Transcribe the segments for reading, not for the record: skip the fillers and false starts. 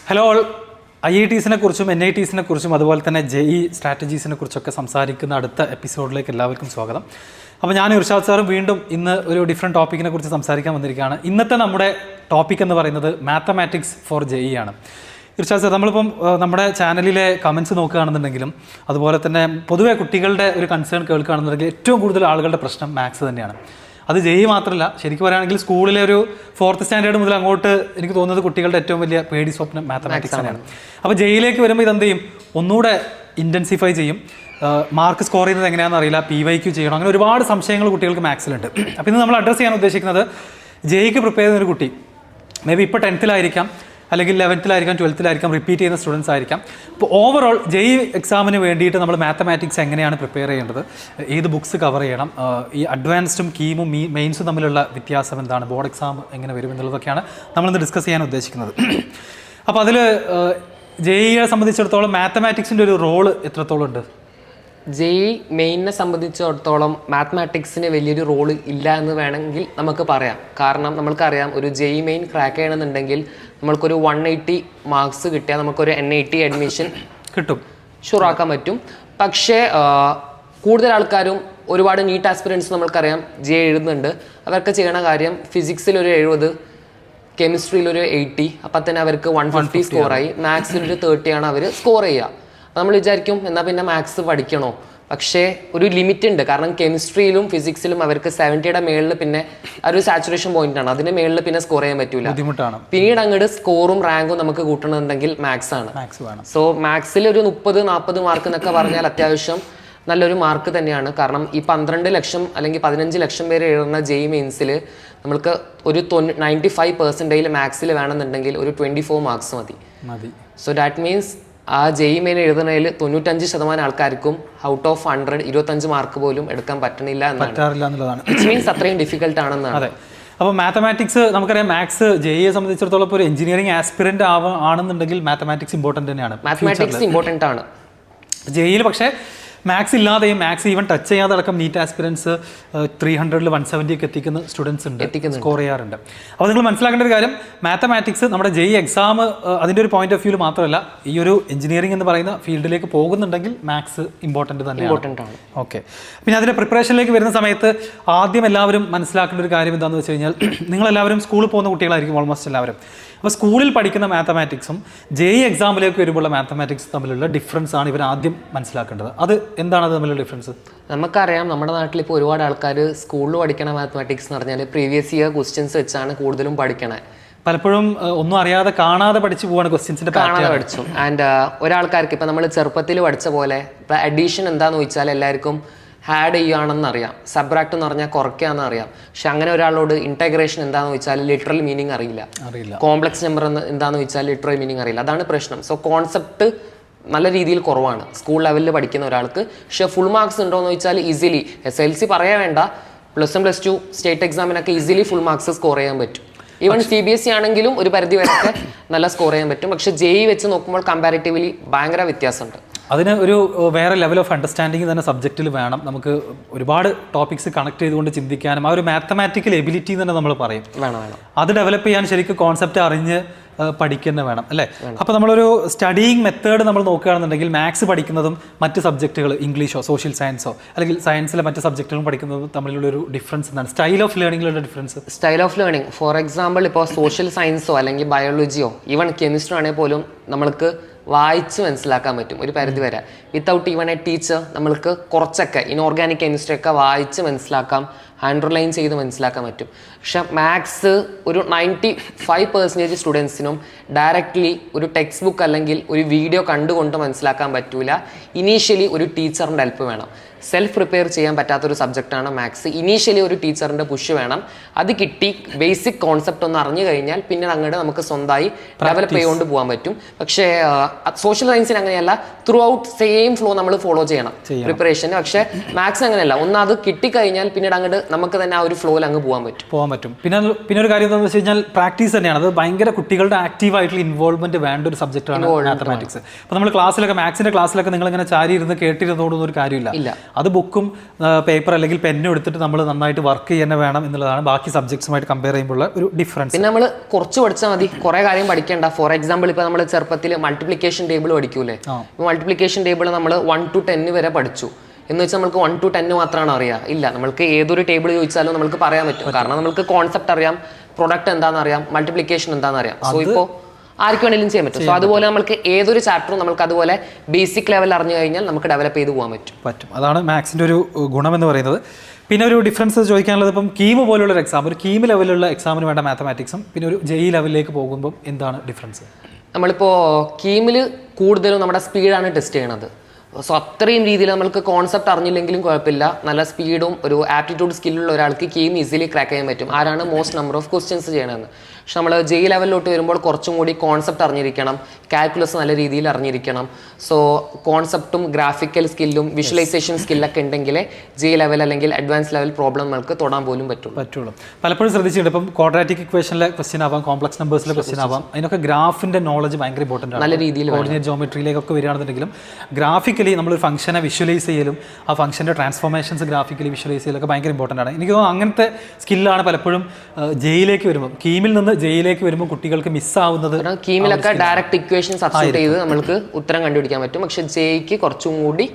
Hello all, IITസിനെ കുറിച്ചും NITസിനെ കുറിച്ചും അതുപോലെ തന്നെ JEE സ്ട്രാറ്റജീസിനെ കുറിച്ചൊക്കെ സംസാരിക്കുന്ന അടുത്ത എപ്പിസോഡിലേക്ക് എല്ലാവർക്കും സ്വാഗതം. അപ്പോൾ ഞാൻ ഇർഷാദ് സാറും വീണ്ടും ഇന്ന് ഒരു ഡിഫറെൻറ്റ് ടോപ്പിക്കിനെ കുറിച്ച് സംസാരിക്കാൻ വന്നിരിക്കുകയാണ്. ഇന്നത്തെ നമ്മുടെ ടോപ്പിക് എന്ന് പറയുന്നത് മാത്തമാറ്റിക്സ് ഫോർ JEE ആണ്. ഇർഷാദ് സാർ, നമ്മളിപ്പം നമ്മുടെ ചാനലിലെ കമൻസ് നോക്കുകയാണെന്നുണ്ടെങ്കിലും അതുപോലെ തന്നെ പൊതുവെ കുട്ടികളുടെ ഒരു കൺസേൺ കേൾക്കുകയാണെന്നുണ്ടെങ്കിൽ ഏറ്റവും കൂടുതൽ ആളുകളുടെ പ്രശ്നം മാത്സ് തന്നെയാണ്. അത് JEE മാത്രമല്ല, ശരിക്കും പറയുകയാണെങ്കിൽ സ്കൂളിലെ ഒരു 4th സ്റ്റാൻഡേർഡ് മുതൽ അങ്ങോട്ട് എനിക്ക് തോന്നുന്നത് കുട്ടികളുടെ ഏറ്റവും വലിയ പേടി സ്വപ്നം മാത്തമാറ്റിക്സ് തന്നെയാണ്. അപ്പോൾ JEEയിലേക്ക് വരുമ്പോൾ ഇതെന്ത് ചെയ്യും, ഒന്നുകൂടെ ഇൻറ്റൻസിഫൈ ചെയ്യും. മാർക്ക് സ്കോർ ചെയ്യുന്നത് എങ്ങനെയാണെന്ന് അറിയില്ല, PYQ ചെയ്യണം, അങ്ങനെ ഒരുപാട് സംശയങ്ങൾ കുട്ടികൾക്ക് മാത്സിലുണ്ട്. അപ്പോൾ ഇന്ന് നമ്മൾ അഡ്രസ്സ് ചെയ്യാൻ ഉദ്ദേശിക്കുന്നത് JEEക്ക് പ്രിപ്പയർ ചെയ്യുന്ന ഒരു കുട്ടി മേ ബി ഇപ്പോൾ 10th അല്ലെങ്കിൽ 11th 12th റിപ്പീറ്റ് ചെയ്യുന്ന സ്റ്റുഡൻസ് ആയിരിക്കാം. അപ്പോൾ ഓവറോൾ JEE എക്സാമിന് വേണ്ടിയിട്ട് നമ്മൾ മാത്തമാറ്റിക്സ് എങ്ങനെയാണ് പ്രിപ്പയർ ചെയ്യേണ്ടത്, ഏത് ബുക്സ് കവർ ചെയ്യണം, ഈ അഡ്വാൻസ്ഡും കീമും മെയിൻസും തമ്മിലുള്ള വ്യത്യാസം എന്താണ്, ബോർഡ് എക്സാം എങ്ങനെ വരും എന്നുള്ളതൊക്കെയാണ് നമ്മളിന്ന് ഡിസ്കസ് ചെയ്യാൻ ഉദ്ദേശിക്കുന്നത്. അപ്പോൾ അതിൽ JEEയെ സംബന്ധിച്ചിടത്തോളം മാത്തമാറ്റിക്സിൻ്റെ ഒരു റോള് എത്രത്തോളം ഉണ്ട്? JEE മെയിനെ സംബന്ധിച്ചിടത്തോളം മാത്തമാറ്റിക്സിന് വലിയൊരു റോള് ഇല്ല എന്ന് വേണമെങ്കിൽ നമുക്ക് പറയാം. കാരണം നമ്മൾക്കറിയാം, ഒരു JEE മെയിൻ ക്രാക്ക് ചെയ്യണമെന്നുണ്ടെങ്കിൽ നമ്മൾക്കൊരു 180 മാർക്സ് കിട്ടിയാൽ നമുക്കൊരു NIT അഡ്മിഷൻ കിട്ടും, ഷുറാക്കാൻ പറ്റും. പക്ഷേ കൂടുതൽ ആൾക്കാരും ഒരുപാട് നീറ്റ് ആസ്പിറൻസ് നമ്മൾക്കറിയാം JEE എഴുതുന്നുണ്ട്. അവർക്ക് ചെയ്യണ കാര്യം ഫിസിക്സിലൊരു 70, കെമിസ്ട്രിയിലൊരു 80, അപ്പം തന്നെ അവർക്ക് 150 സ്കോറായി. മാത്സിലൊരു 30 ആണ് അവർ സ്കോർ ചെയ്യുക. നമ്മൾ വിചാരിക്കും എന്നാൽ പിന്നെ മാത്സ് പഠിക്കണോ? പക്ഷേ ഒരു ലിമിറ്റ് ഉണ്ട്. കാരണം കെമിസ്ട്രിയിലും ഫിസിക്സിലും അവർക്ക് 70യുടെ മേളിൽ പിന്നെ ഒരു സാച്ചുറേഷൻ പോയിന്റ് ആണ്, അതിന് മേളിൽ പിന്നെ സ്കോർ ചെയ്യാൻ പറ്റൂല, ബുദ്ധിമുട്ടാണ്. പിന്നീട് അങ്ങോട്ട് സ്കോറും റാങ്കും നമുക്ക് കൂട്ടണമെന്നുണ്ടെങ്കിൽ മാത്സ് ആണ്. സോ മാത്സിൽ ഒരു 30-40 മാർക്ക് എന്നൊക്കെ പറഞ്ഞാൽ അത്യാവശ്യം നല്ലൊരു മാർക്ക് തന്നെയാണ്. കാരണം ഈ 12 ലക്ഷം അല്ലെങ്കിൽ 15 ലക്ഷം പേര് എഴുതുന്ന JEE മെയിൻസിൽ നമ്മൾക്ക് ഒരു 95% മാത്സിൽ വേണമെന്നുണ്ടെങ്കിൽ ഒരു 24 മാർക്സ് മതി. സോ ദാറ്റ് മീൻസ് ആ JEE മെയിൻ എഴുതുന്നതിൽ 95% ആൾക്കാർക്കും ഔട്ട് ഓഫ് 100 25 മാർക്ക് പോലും എടുക്കാൻ പറ്റണില്ല എന്നുള്ളതാണ്. ഇറ്റ് മീൻസ് അത്രയും ഡിഫിക്കൽട്ട് ആണെന്നാണ്. അപ്പോൾ മാത്തമാറ്റിക്സ് നമുക്കറിയാം, മാത്സ് JEEയെ സംബന്ധിച്ചിടത്തോളം ഇപ്പോൾ ഒരു എഞ്ചിനീയറിംഗ് ആസ്പിറന്റ് ആണെന്നുണ്ടെങ്കിൽ മാത്തമാറ്റിക്സ് ഇമ്പോർട്ടൻ്റ് തന്നെയാണ്. മാത്തമാറ്റിക്സ് ഇമ്പോർട്ടൻ്റ് ആണ്. JEEയിൽ പക്ഷേ മാത്സ് ഇല്ലാതെയും മാത്സ് ഈവൻ ടച്ച് ചെയ്യാതെ അടക്കം നീറ്റ് ആസ്പിറൻസ് 300 170 ഒക്കെ എത്തിക്കുന്ന സ്റ്റുഡൻസ് ഉണ്ട്, സ്കോർ ചെയ്യാറുണ്ട്. അപ്പോൾ നിങ്ങൾ മനസ്സിലാക്കേണ്ട ഒരു കാര്യം, മാത്തമാറ്റിക്സ് നമ്മുടെ JEE എക്സാം അതിൻ്റെ ഒരു പോയിന്റ് ഓഫ് വ്യൂവിൽ മാത്രമല്ല, ഈ ഒരു എഞ്ചിനീയറിംഗ് എന്ന് പറയുന്ന ഫീൽഡിലേക്ക് പോകുന്നുണ്ടെങ്കിൽ മാത്സ് ഇമ്പോർട്ടൻ്റ് തന്നെയാണ്. ഓക്കെ, പിന്നെ അതിൻ്റെ പ്രിപ്പറേഷനിലേക്ക് വരുന്ന സമയത്ത് ആദ്യം എല്ലാവരും മനസ്സിലാക്കേണ്ട ഒരു കാര്യം എന്താണെന്ന് വെച്ച് കഴിഞ്ഞാൽ, നിങ്ങളെല്ലാവരും സ്കൂളിൽ പോകുന്ന കുട്ടികളായിരിക്കും ഓൾമോസ്റ്റ് എല്ലാവരും. അപ്പോൾ സ്കൂളിൽ പഠിക്കുന്ന മാത്തമാറ്റിക്സും JEE എക്സാമിലേക്ക് വരുമ്പോഴുള്ള മാത്തമാറ്റിക്സ് തമ്മിലുള്ള ഡിഫറൻസ് ആണ് ഇവർ ആദ്യം മനസ്സിലാക്കേണ്ടത്. അത് എന്താണ് അത് തമ്മിലുള്ള ഡിഫറൻസ്? നമുക്കറിയാം, നമ്മുടെ നാട്ടിൽ ഇപ്പോൾ ഒരുപാട് ആൾക്കാർ സ്കൂളിൽ പഠിക്കണ മാത്തമാറ്റിക്സ് എന്ന് പറഞ്ഞാൽ പ്രീവിയസ് ഇയർ ക്വസ്റ്റ്യൻസ് വെച്ചാണ് കൂടുതലും പഠിക്കണേ. പലപ്പോഴും ഒന്നും അറിയാതെ കാണാതെ പഠിച്ചു പോവാണ്, ക്വസ്റ്റ്യൻസിന്റെ കാണാതെ പഠിച്ചു. ആൻഡ് ഒരാൾക്കാർക്ക് ഇപ്പം നമ്മൾ ചെറുപ്പത്തിൽ പഠിച്ച പോലെ ഇപ്പം അഡീഷൻ എന്താണെന്ന് ചോദിച്ചാൽ എല്ലാവർക്കും ആഡ് ചെയ്യുകയാണെന്ന് അറിയാം, സബ്ട്രാക്ട് എന്ന് പറഞ്ഞാൽ കുറയ്ക്കാന്ന് അറിയാം. പക്ഷെ അങ്ങനെ ഒരാളോട് ഇന്റഗ്രേഷൻ എന്താണെന്ന് വെച്ചാൽ ലിറ്ററൽ മീനിങ് അറിയില്ല, കോംപ്ലക്സ് നമ്പർ എന്താണെന്ന് വെച്ചാൽ ലിറ്ററൽ മീനിങ് അറിയില്ല. അതാണ് പ്രശ്നം. സോ കോൺസെപ്റ്റ് നല്ല രീതിയിൽ കുറവാണ് സ്കൂൾ ലെവലിൽ പഠിക്കുന്ന ഒരാൾക്ക്. പക്ഷേ ഫുൾ മാർക്സ് ഉണ്ടോ എന്ന് ചോദിച്ചാൽ ഈസിലി SLC പറയാൻ വേണ്ട, +1 +2 സ്റ്റേറ്റ് എക്സാമിനൊക്കെ ഈസിലി ഫുൾ മാർക്സ് സ്കോർ ചെയ്യാൻ പറ്റും. ഈവൻ CBSE ആണെങ്കിലും ഒരു പരിധി വരെയൊക്കെ നല്ല സ്കോർ ചെയ്യാൻ പറ്റും. പക്ഷെ JEE വെച്ച് നോക്കുമ്പോൾ കമ്പാരിറ്റീവ്ലി ഭയങ്കര വ്യത്യാസമുണ്ട്. അതിന് ഒരു വേറെ ലെവൽ ഓഫ് അണ്ടർസ്റ്റാൻഡിങ് തന്നെ സബ്ജക്റ്റിൽ വേണം. നമുക്ക് ഒരുപാട് ടോപ്പിക്സ് കണക്ട് ചെയ്തുകൊണ്ട് ചിന്തിക്കാനും ആ ഒരു മാത്തമാറ്റിക്കൽ എബിലിറ്റി തന്നെ നമ്മൾ പറയും, അത് ഡെവലപ്പ് ചെയ്യാൻ ശരിക്കും കോൺസെപ്റ്റ് അറിഞ്ഞ് പഠിക്കുന്ന വേണം, അല്ലേ? അപ്പോൾ നമ്മളൊരു സ്റ്റഡിയിങ് മെത്തേഡ് നമ്മൾ നോക്കുകയാണെന്നുണ്ടെങ്കിൽ മാത്സ് പഠിക്കുന്നതും മറ്റ് സബ്ജക്റ്റുകൾ ഇംഗ്ലീഷോ സോഷ്യൽ സയൻസോ അല്ലെങ്കിൽ സയൻസിലെ മറ്റ് സബ്ജക്റ്റുകളും പഠിക്കുന്നതും തമ്മിലുള്ള ഒരു ഡിഫറൻസ് എന്താണ്? സ്റ്റൈൽ ഓഫ് ലേണിംഗിലുള്ള difference. Style of learning for example ഇപ്പോൾ സോഷ്യൽ സയൻസോ അല്ലെങ്കിൽ ബയോളജിയോ ഈവൻ കെമിസ്ട്രി ആണെങ്കിൽ പോലും നമ്മൾക്ക് വായിച്ച് മനസ്സിലാക്കാൻ പറ്റും ഒരു പരിധി വരെ. വിത്തൗട്ട് ഈവൻ എ ടീച്ചർ നമ്മൾക്ക് കുറച്ചൊക്കെ ഇൻഓർഗാനിക് കെമിസ്ട്രി ഒക്കെ വായിച്ച് മനസ്സിലാക്കാം, അണ്ടർലൈൻ ചെയ്ത് മനസ്സിലാക്കാൻ പറ്റും. പക്ഷെ മാത്സ് ഒരു 95% സ്റ്റുഡൻസിനും ഡയറക്റ്റ്ലി ഒരു ടെക്സ്റ്റ് ബുക്ക് അല്ലെങ്കിൽ ഒരു വീഡിയോ കണ്ടുകൊണ്ട് മനസ്സിലാക്കാൻ പറ്റൂല. ഇനീഷ്യലി ഒരു ടീച്ചറിൻ്റെ ഹെൽപ്പ് വേണം. സെൽഫ് പ്രിപ്പയർ ചെയ്യാൻ പറ്റാത്തൊരു സബ്ജക്റ്റാണ് മാത്സ്. ഇനീഷ്യലി ഒരു ടീച്ചറിൻ്റെ പുഷ് വേണം. അത് കിട്ടി ബേസിക് കോൺസെപ്റ്റ് ഒന്ന് അറിഞ്ഞു കഴിഞ്ഞാൽ പിന്നെ അങ്ങോട്ട് നമുക്ക് സ്വന്തമായി ഡെവലപ്പ് ചെയ്തുകൊണ്ട് പോകാൻ പറ്റും. പക്ഷേ സോഷ്യൽ സയൻസിന് അങ്ങനെയല്ല, ത്രൂ ഔട്ട് സെയിം ഫ്ലോ നമ്മൾ ഫോളോ ചെയ്യണം പ്രിപ്പറേഷന്. പക്ഷേ മാത്സ് അങ്ങനെയല്ല, ഒന്ന് അത് കിട്ടിക്കഴിഞ്ഞാൽ പിന്നീട് അങ്ങോട്ട് നമുക്ക് തന്നെ ആ ഒരു ഫ്ലോയിൽ അങ്ങ് പോകാൻ പറ്റും. പിന്നെ ഒരു കാര്യം എന്താണെന്ന് വെച്ച് കഴിഞ്ഞാൽ പ്രാക്ടീസ് തന്നെയാണ്. അത് ഭയങ്കര കുട്ടികളുടെ ആക്റ്റീവ് ആയിട്ടുള്ള ഇൻവോൾവ്മെന്റ് വേണ്ട ഒരു സബ്ജക്റ്റാണ് മാത്തമാറ്റിക്സ്. അപ്പോൾ നമ്മൾ ക്ലാസ്സിലൊക്കെ മാത്സിന്റെ ക്ലാസ്സിലൊക്കെ നിങ്ങൾ ഇങ്ങനെ ചാരി ഇരുന്ന് കേട്ടിരുന്നോടൊന്നും ഒരു കാര്യമില്ല. അത് ബുക്കും പേപ്പർ അല്ലെങ്കിൽ പെന്നും എടുത്തിട്ട് നമ്മൾ നന്നായിട്ട് വർക്ക് ചെയ്യാൻ വേണം എന്നുള്ളതാണ് ബാക്കി സബ്ജക്ട്സുമായിട്ട് കമ്പയർ ചെയ്യുമ്പോൾ ഒരു ഡിഫറൻസ്. പിന്നെ നമ്മൾ കുറച്ച് പഠിച്ചാൽ മതി, കുറേ കാര്യം പഠിക്കേണ്ട. ഫോർ എക്സാമ്പിൾ ഇപ്പോൾ നമ്മൾ ചെറുപ്പത്തിൽ മൾട്ടിപ്ലിക്കേഷൻ ടേബിൾ പഠിക്കൂലേ, മൾട്ടിപ്ലിക്കേഷൻ ടേബിൾ നമ്മൾ 1 to 10 വരെ പഠിച്ചു എന്ന് വെച്ചാൽ നമുക്ക് 1 to 10 മാത്രമാണ് അറിയാം. ഇല്ല, നമുക്ക് ഏതൊരു ടേബിൾ ചോദിച്ചാലും നമുക്ക് പറയാൻ പറ്റും. കാരണം നമുക്ക് കോൺസെപ്റ്റ് അറിയാം, പ്രൊഡക്റ്റ് എന്താണെന്ന് അറിയാം, മൾട്ടിപ്ലിക്കേഷൻ എന്താണെന്ന് അറിയാം. സോ ഇപ്പോൾ ആർക്ക് വേണമെങ്കിലും ചെയ്യാൻ പറ്റും. സോ അതുപോലെ നമുക്ക് ഏതൊരു ചാപ്റ്ററും നമുക്ക് അതുപോലെ ബേസിക് ലെവൽ അറിഞ്ഞു കഴിഞ്ഞാൽ നമുക്ക് ഡെവലപ്പ് ചെയ്ത് പോകാൻ പറ്റും. അതാണ് മാത്സിൻ്റെ ഒരു ഗുണമെന്ന് പറയുന്നത്. പിന്നെ ഒരു ഡിഫറൻസ് ചോദിക്കാനുള്ളത്, ഇപ്പം കീം പോലുള്ള എക്സാം, ഒരു കീം ലെവലുള്ള എക്സാമിന് വേണ്ട മാത്തമാറ്റിക്സും പിന്നെ ഒരു JEE ലെവലിലേക്ക് പോകുമ്പോൾ എന്താണ് ഡിഫറൻസ്? നമ്മളിപ്പോൾ കീമിൽ കൂടുതലും നമ്മുടെ സ്പീഡാണ് ടെസ്റ്റ് ചെയ്യണത്. സോ അത്രയും രീതിയിൽ നമ്മൾക്ക് കോൺസെപ്റ്റ് അറിഞ്ഞില്ലെങ്കിലും കുഴപ്പമില്ല, നല്ല സ്പീഡും ഒരു ആപ്റ്റിറ്റ്യൂഡ് സ്കില്ലുള്ള ഒരാൾക്ക് കീം ഈസിലി ക്രാക്ക് ചെയ്യാൻ പറ്റും. ആരാണ് മോസ്റ്റ് നമ്പർ ഓഫ് ക്വസ്റ്റ്യൻസ് ചെയ്യണമെന്ന്. പക്ഷെ നമ്മൾ JEE ലെവലിലോട്ട് വരുമ്പോൾ കുറച്ചും കൂടി കോൺസെപ്റ്റ് അറിഞ്ഞിരിക്കണം, കാൽക്കുലസ് നല്ല രീതിയിൽ അറിഞ്ഞിരിക്കണം. സോ കോൺസെപ്റ്റും ഗ്രാഫിക്കൽ സ്കില്ലും വിഷ്വലൈസേഷൻ സ്കില്ലൊക്കെ ഉണ്ടെങ്കിൽ JEE ലെവൽ അല്ലെങ്കിൽ അഡ്വാൻസ് ലെവൽ പ്രോബ്ലം നമുക്ക് തൊടാൻ പോലും പറ്റുള്ളൂ. പലപ്പോഴും ശ്രദ്ധിച്ചിട്ടുണ്ട്, ഇപ്പം ക്വാഡ്രാറ്റിക് ഇക്വേഷനിലെ ക്വസ്റ്റ്യൻ ആവാം, കോംപ്ലക്സ് നമ്പേഴ്സിലെ ക്വസ്റ്റ്യൻ ആവാം, അതിനൊക്കെ ഗ്രാഫിന്റെ നോളജ് ഭയങ്കര ഇമ്പോർട്ടൻ്റ് ആണ്. നല്ല രീതിയിൽ കോർഡിനേറ്റ് ജോമെട്രിയിലേക്കൊക്കെ വരികയാണെന്നുണ്ടെങ്കിലും ഗ്രാഫിക്കലി നമ്മളൊരു ഫംഗ്ഷനെ വിഷ്വലൈസ് ചെയ്യലും ആ ഫംഗ്ഷൻ്റെ ട്രാൻസ്ഫോർമേഷൻസ് ഗ്രാഫിക്കലി വിഷ്വലൈസ് ചെയ്യലൊക്കെ ഭയങ്കര ഇമ്പോർട്ടൻ്റ് ആണ്. എനിക്ക് തോന്നുന്നു അങ്ങനത്തെ സ്കില്ലാണ് പലപ്പോഴും JEEലേക്ക് വരുമ്പോൾ, കീമിൽ നിന്ന് JEEലേക്ക് വരുമ്പോൾ കുട്ടികൾക്ക് മിസ്സാവുന്നത്. കീമിലൊക്കെ ഡയറക്റ്റ് ഇക്വേഷൻ സബ്സ്റ്റിറ്റ്യൂട്ട് ചെയ്ത് നമുക്ക് ഉത്തരം കണ്ടുപിടിക്കാൻ പറ്റും. പക്ഷെ JEEക്ക് കുറച്ചും കൂടി